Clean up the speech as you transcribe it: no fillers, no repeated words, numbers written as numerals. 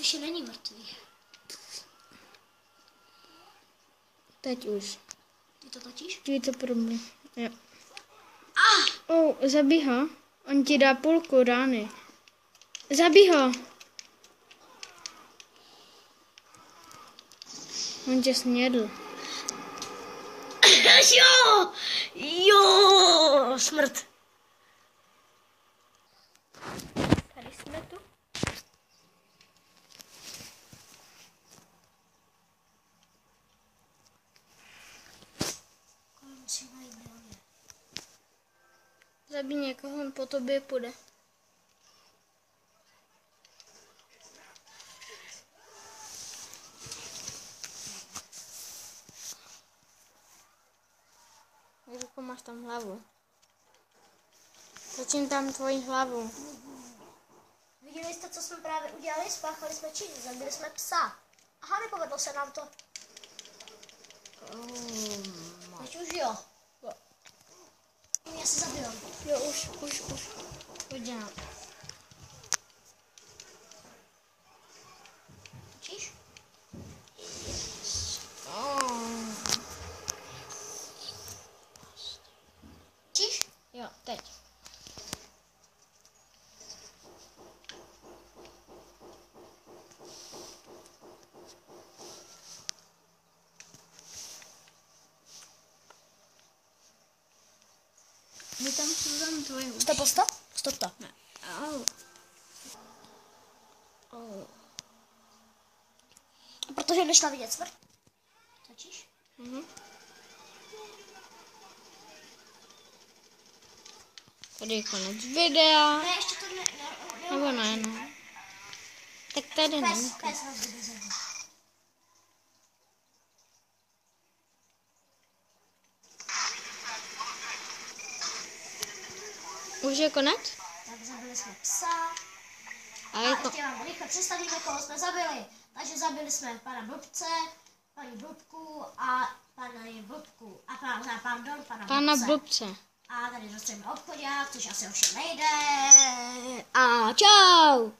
ještě není mrtvý. Teď už. Ty to točíš? Je to problém. Jo. Ah! Zabij ho. On ti dá půlku rány. Zabij ho. On tě snědl. Jo! Jo! Smrt. Tady jsme tu. Zabij někoho, on po tobě půjde. Jirko, máš tam hlavu. Začím tam tvojí hlavu. Viděli jste, co jsme právě udělali? Spáchali jsme čin, zabili jsme psa. Aha, nepovedlo se nám to. Teď už jo. Mě se zabijou. Jo, už. Pojď dál. Točíš? Točíš? Jo, teď. My tam jsou tam tvoje uši. Stop. Stop to. Ne. Protože nešla vidět smrt. Točíš? Tady je konec videa. Ne, ještě to Nebo ne, no. Tak tady není. Pes nás bude zabít. Už je konec? Tak zabili jsme psa. A A jako... ještě vám rychle představíme, koho jsme zabili. Takže zabili jsme pana Blbce, paní Blbku a paní Blbku. A pana Blbce. A tady dostřelíme obchodák, což asi ovšem nejde. A čau!